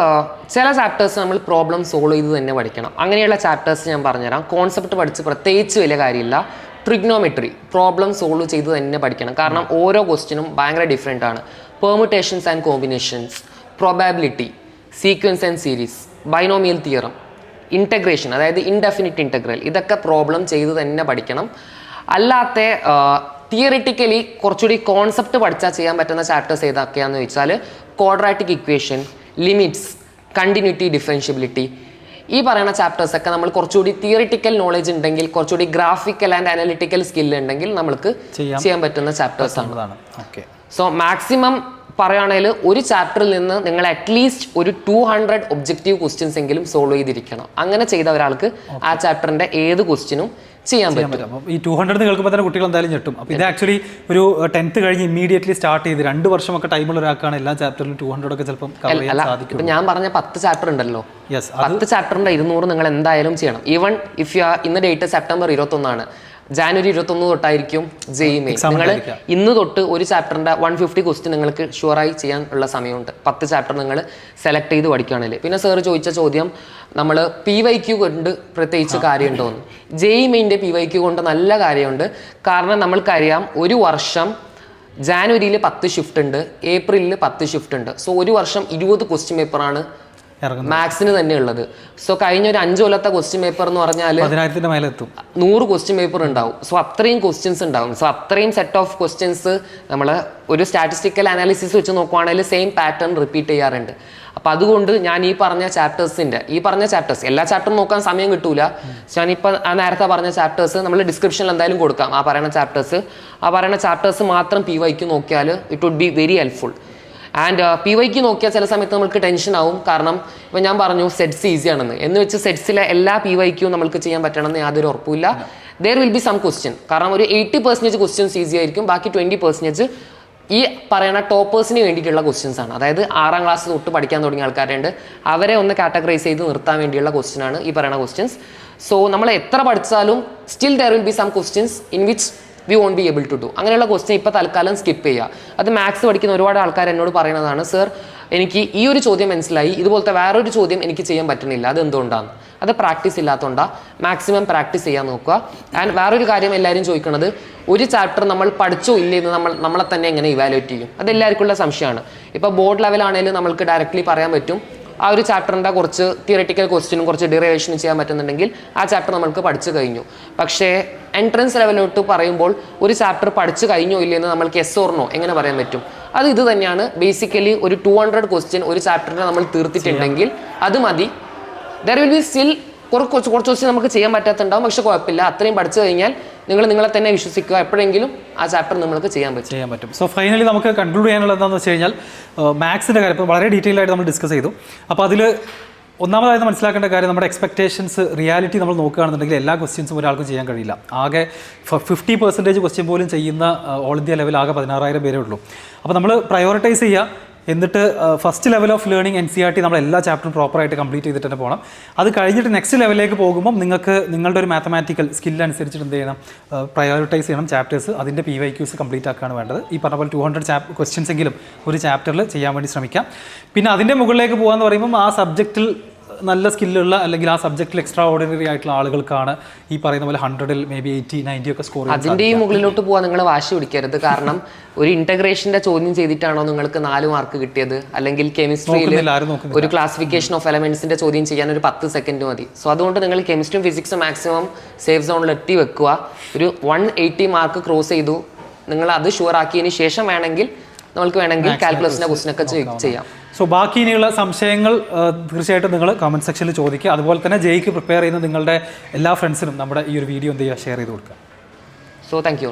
ചില ചാപ്റ്റേഴ്സ് നമ്മൾ പ്രോബ്ലം സോൾവ് ചെയ്ത് തന്നെ പഠിക്കണം. അങ്ങനെയുള്ള ചാപ്റ്റേഴ്സ് ഞാൻ പറഞ്ഞുതരാം. കോൺസെപ്റ്റ് പഠിച്ച് പ്രത്യേകിച്ച് വലിയ കാര്യമില്ല. ട്രിഗ്നോമെട്രി പ്രോബ്ലം സോൾവ് ചെയ്ത് തന്നെ പഠിക്കണം. കാരണം ഓരോ ക്വസ്റ്റ്യനും ഭയങ്കര ഡിഫറെൻ്റ് ആണ്. Permutations and combinations, probability, sequence and series, binomial theorem, integration അതായത് ഇൻഡെഫിനിറ്റ് ഇൻറ്റഗ്രൽ, ഇതൊക്കെ പ്രോബ്ലം ചെയ്ത് തന്നെ പഠിക്കണം. അല്ലാത്ത തിയറിറ്റിക്കലി കുറച്ചുകൂടി കോൺസെപ്റ്റ് പഠിച്ചാൽ ചെയ്യാൻ പറ്റുന്ന ചാപ്റ്റേഴ്സ് ഏതൊക്കെയാണെന്ന് ചോദിച്ചാൽ quadratic equation, limits, continuity, differentiability, ഈ പറയുന്ന ചാപ്റ്റേഴ്സൊക്കെ നമ്മൾ കുറച്ചുകൂടി തിയറിറ്റിക്കൽ നോളജ് ഉണ്ടെങ്കിൽ, കുറച്ചുകൂടി ഗ്രാഫിക്കൽ ആൻഡ് അനലിറ്റിക്കൽ സ്കില്ല് ഉണ്ടെങ്കിൽ നമ്മൾക്ക് ചെയ്യാൻ പറ്റുന്ന ചാപ്റ്റേഴ്സ് ആണ്. സോ മാക്സിമം പറയുകയാണെങ്കിൽ ഒരു ചാപ്റ്ററിൽ നിന്ന് നിങ്ങൾ അറ്റ്ലീസ്റ്റ് ഒരു 200 ഒബ്ജക്റ്റീവ് ക്വസ്റ്റ്യൻസ് എങ്കിലും സോൾവ് ചെയ്തിരിക്കണം. അങ്ങനെ ചെയ്ത ഒരാൾക്ക് ആ ചാപ്റ്ററിന്റെ ഏത് ക്വസ്റ്റ്യനും ചെയ്യാൻ പറ്റും. അപ്പോൾ ഈ 200 കേൾക്കുമ്പോൾ തന്നെ കുട്ടികൾ എന്തായാലും ഞെട്ടും. അപ്പോൾ ഇത് ആക്ച്വലി ഒരു 10th കഴിഞ്ഞ് ഇമ്മീഡിയറ്റ്ലി സ്റ്റാർട്ട് ചെയ്ത് 2 വർഷമൊക്കെ ടൈമുള്ള ഒരാൾക്കാണ് എല്ലാ ചാപ്റ്ററിലും 200 ഒക്കെ ചിലപ്പം കവർ ചെയ്യാൻ സാധിക്കും. ഞാൻ പറഞ്ഞ 10 ചാപ്റ്റർ ഉണ്ടല്ലോ, 10 ചാപ്റ്ററിന്റെ 200 നിങ്ങൾ എന്തായാലും ചെയ്യണം. ഈവൻ ഇഫ് യു ഇന്ന് ഡേറ്റ് സെപ്റ്റംബർ 21 ആണ്, ജാനുവരി 21 തൊട്ടായിരിക്കും JEE മെയിൻ. നിങ്ങൾ ഇന്ന് തൊട്ട് ഒരു ചാപ്റ്ററിന്റെ 150 ക്വസ്റ്റ്യൻ നിങ്ങൾക്ക് ഷുവറായി ചെയ്യാൻ ഉള്ള സമയമുണ്ട്. 10 ചാപ്റ്റർ നിങ്ങൾ സെലക്ട് ചെയ്ത് പഠിക്കുകയാണെങ്കിൽ. പിന്നെ സാർ ചോദിച്ച ചോദ്യം നമ്മൾ PYQ കൊണ്ട് പ്രത്യേകിച്ച് കാര്യമുണ്ടോന്ന്. JEE മെയിൻ്റെ PYQ കൊണ്ട് നല്ല കാര്യമുണ്ട്. കാരണം നമ്മൾക്കറിയാം ഒരു വർഷം ജാനുവരിയിൽ 10 ഷിഫ്റ്റ് ഉണ്ട്, ഏപ്രിലിൽ 10 ഷിഫ്റ്റ് ഉണ്ട്. സോ ഒരു വർഷം 20 ക്വസ്റ്റ്യൻ പേപ്പറാണ് മാത്സിന് തന്നെ ഉള്ളത്. സോ കഴിഞ്ഞ ഒരു 5 കൊല്ലത്തെ ക്വസ്റ്റ്യൻ പേപ്പർ എന്ന് പറഞ്ഞാൽ 10,000 മേലെ എത്തും, 100 ക്വസ്റ്റ്യൻ പേപ്പർ ഉണ്ടാവും. സോ അത്രയും ക്വസ്റ്റ്യൻസ് ഉണ്ടാവും. സോ അത്രയും സെറ്റ് ഓഫ് ക്വസ്റ്റ്യൻസ് നമ്മൾ ഒരു സ്റ്റാറ്റിസ്റ്റിക്കൽ അനാലിസിസ് വെച്ച് നോക്കുവാണെങ്കിൽ സെയിം പാറ്റേൺ റിപ്പീറ്റ് ചെയ്യാറുണ്ട്. അപ്പം അതുകൊണ്ട് ഞാൻ ഈ പറഞ്ഞ ചാപ്റ്റേഴ്സ് എല്ലാ ചാപ്റ്ററും നോക്കാൻ സമയം കിട്ടൂല. ഞാനിപ്പോൾ നേരത്തെ പറഞ്ഞ ചാപ്റ്റേഴ്സ് നമ്മൾ ഡിസ്ക്രിപ്ഷനിൽ എന്തായാലും കൊടുക്കാം. ആ പറയുന്ന ചാപ്റ്റേഴ്സ് മാത്രം PYQ നോക്കിയാൽ it would be very helpful. And PYQ നോക്കിയാൽ ചില സമയത്ത് നമുക്ക് ടെൻഷൻ ആവും. കാരണം ഇപ്പം ഞാൻ പറഞ്ഞു സെറ്റ്സ് ഈസി ആണെന്ന്, എന്ന് വെച്ച് സെറ്റ്സിലെ എല്ലാ PYQ നമുക്ക് ചെയ്യാൻ പറ്റണമെന്ന് യാതൊരു ഉറപ്പില്ല. There will be some question. കാരണം ഒരു 80% ക്വസ്റ്റ്യൻസ് ഈസി ആയിരിക്കും, ബാക്കി 20% ഈ പറയുന്ന ടോപ്പേഴ്സിന് വേണ്ടിയിട്ടുള്ള ക്വസ്റ്റ്യൻസ് ആണ്. അതായത് 6ാം ക്ലാസ് തൊട്ട് പഠിക്കാൻ തുടങ്ങിയ ആൾക്കാരുണ്ട്, അവരെ ഒന്ന് കാറ്റഗറൈസ് ചെയ്ത് നിർത്താൻ വേണ്ടിയുള്ള ക്വസ്റ്റ്യൻ ആണ് ഈ പറയുന്ന ക്വസ്റ്റ്യൻസ്. സോ നമ്മൾ എത്ര പഠിച്ചാലും still there will be some questions in which we won't be able to do. അങ്ങനെയുള്ള ക്വസ്റ്റ്യൻ ഇപ്പോൾ തൽക്കാലം സ്കിപ്പ് ചെയ്യുക. അത് മാത്സ് പഠിക്കുന്ന ഒരുപാട് ആൾക്കാർ എന്നോട് പറയുന്നതാണ്, സർ എനിക്ക് ഈ ഒരു ചോദ്യം മനസ്സിലായി, ഇതുപോലത്തെ വേറൊരു ചോദ്യം എനിക്ക് ചെയ്യാൻ പറ്റുന്നില്ല, അത് എന്തുകൊണ്ടാണ്? അത് പ്രാക്ടീസ് ഇല്ലാത്തതുകൊണ്ടാണ്. മാക്സിമം പ്രാക്ടീസ് ചെയ്യാൻ നോക്കുക. ആൻഡ് വേറൊരു കാര്യം എല്ലാവരും ചോദിക്കുന്നത്, ഒരു ചാപ്റ്റർ നമ്മൾ പഠിച്ചോ ഇല്ലേ എന്ന് നമ്മളെ തന്നെ എങ്ങനെ ഇവാലുവേറ്റ് ചെയ്യും? അത് എല്ലാവർക്കും ഉള്ള സംശയമാണ്. ഇപ്പോൾ ബോർഡ് ലെവലാണെങ്കിലും നമുക്ക് ഡയറക്റ്റ്ലി പറയാൻ പറ്റും ആ ഒരു ചാപ്റ്ററിൻ്റെ കുറച്ച് തിയററ്റിക്കൽ ക്വസ്റ്റ്യനും കുറച്ച് ഡെറിവേഷനും ചെയ്യാൻ പറ്റുന്നുണ്ടെങ്കിൽ ആ ചാപ്റ്റർ നമുക്ക് പഠിച്ചു കഴിഞ്ഞു. പക്ഷേ എൻട്രൻസ് ലെവലിലോട്ട് പറയുമ്പോൾ ഒരു ചാപ്റ്റർ പഠിച്ചു കഴിഞ്ഞോ ഇല്ലെന്ന് നമ്മൾക്ക് യെസ് ഓർ നോ എങ്ങനെ പറയാൻ പറ്റും? അത് ഇത് തന്നെയാണ്. ബേസിക്കലി ഒരു 200 ക്വസ്റ്റ്യൻ ഒരു ചാപ്റ്ററിനെ നമ്മൾ തീർത്തിട്ടുണ്ടെങ്കിൽ അത് മതി. ദർ വിൽ ബി സ്റ്റിൽ കുറച്ച് ക്വസ്റ്റ്യൻ നമുക്ക് ചെയ്യാൻ പറ്റാത്തുണ്ടാവും, പക്ഷെ കുഴപ്പമില്ല. അത്രയും പഠിച്ചു കഴിഞ്ഞാൽ നിങ്ങൾ നിങ്ങളെ തന്നെ വിശ്വസിക്കുക, എപ്പോഴെങ്കിലും ആ ചാപ്റ്റർ നിങ്ങൾക്ക് ചെയ്യാൻ പറ്റും. സോ ഫൈനലി നമുക്ക് കൺക്ലൂഡ് ചെയ്യാനുള്ളത് എന്താണെന്ന് വെച്ച് കഴിഞ്ഞാൽ മാത്സിൻ്റെ കാര്യം ഇപ്പോൾ വളരെ ഡീറ്റെയിൽ ആയിട്ട് നമ്മൾ ഡിസ്കസ് ചെയ്തു. അപ്പോൾ അതിൽ ഒന്നാമതായി മനസ്സിലാക്കേണ്ട കാര്യം, നമ്മുടെ എക്സ്പെക്ടേഷൻസ് റിയാലിറ്റി നമ്മൾ നോക്കുകയാണെന്നുണ്ടെങ്കിൽ എല്ലാ ക്വസ്റ്റ്യൻസും ഒരാൾക്കും ചെയ്യാൻ കഴിയില്ല. ആകെ 50% ക്വസ്റ്റ്യൻ പോലും ചെയ്യുന്ന ഓൾ ഇന്ത്യ ലെവൽ ആകെ 16,000 പേരേ ഉള്ളൂ. അപ്പോൾ നമ്മൾ പ്രയോറിറ്റൈസ് ചെയ്യുക. എന്നിട്ട് first level of learning NCERT നമ്മൾ എല്ലാ ചാപ്റ്ററും പ്രോപ്പറായിട്ട് കംപ്ലീറ്റ് ചെയ്തിട്ട് തന്നെ പോകണം. അത് കഴിഞ്ഞിട്ട് നെക്സ്റ്റ് ലെവലിലേക്ക് പോകുമ്പോൾ നിങ്ങൾക്ക് നിങ്ങളുടെ ഒരു മാത്തമാറ്റിക്കൽ സ്കില്ല് അനുസരിച്ചിട്ട് എന്ത് ചെയ്യണം, പ്രയോറിറ്റൈസ് ചെയ്യണം ചാപ്റ്റേഴ്സ്. അതിൻ്റെ PYQs കംപ്ലീറ്റ് ആക്കുകയാണ് വേണ്ടത്. ഈ പറഞ്ഞ പോലെ 200 ക്വസ്റ്റ്യൻസ് എങ്കിലും ഒരു ചാപ്റ്ററിൽ ചെയ്യാൻ വേണ്ടി ശ്രമിക്കാം. പിന്നെ അതിൻ്റെ മുകളിലേക്ക് പോകാമെന്ന് പറയുമ്പം ആ സബ്ജക്റ്റിൽ നല്ല സ്കില്ലുള്ള അല്ലെങ്കിൽ ആ സബ്ജക്റ്റിൽ എക്സ്ട്രാ ഓർഡിനറി ആയിട്ടുള്ള ആളുകൾക്കാണ് ഈ പറയുന്ന പോലെ 100-ൽ മേ ബി 80-90 ഒക്കെ സ്കോർ ചെയ്യുന്നത്. അതിൻ്റെ ഈ മുകളിലോട്ട് പോകാൻ നിങ്ങൾ വാശി പിടിക്കരുത്. കാരണം ഒരു ഇന്റഗ്രേഷൻ്റെ ചോദ്യം ചെയ്തിട്ടാണോ നിങ്ങൾക്ക് 4 മാർക്ക് കിട്ടിയത്, അല്ലെങ്കിൽ കെമിസ്ട്രിയിൽ ഒരു ക്ലാസിഫിക്കേഷൻ ഓഫ് എലമെന്റ്സിന്റെ ചോദ്യം ചെയ്യാൻ ഒരു 10 സെക്കൻഡ് മതി. സോ അതുകൊണ്ട് നിങ്ങൾ കെമിസ്ട്രിയും ഫിസിക്സും മാക്സിമം സേഫ് സോണിൽ എത്തി വെക്കുക. ഒരു 180 മാർക്ക് ക്രോസ് ചെയ്തു, നിങ്ങൾ അത് ഷുവർ ആക്കിയതിന് ശേഷം വേണമെങ്കിൽ കാൽക്കുലസിന്റെ ക്വസ്റ്റ്യൻ ഒക്കെ ചെയ്യാം. സോ ബാക്കി ഇനിയുള്ള സംശയങ്ങൾ തീർച്ചയായിട്ടും നിങ്ങൾ കമൻറ്റ് സെക്ഷനിൽ ചോദിക്കുക. അതുപോലെ തന്നെ ജെയ്ക്ക് പ്രിപ്പയർ ചെയ്യുന്ന നിങ്ങളുടെ എല്ലാ ഫ്രണ്ട്സിനും നമ്മുടെ ഈ ഒരു വീഡിയോ എന്ത് ചെയ്യുക, ഷെയർ ചെയ്ത് കൊടുക്കുക. So thank you.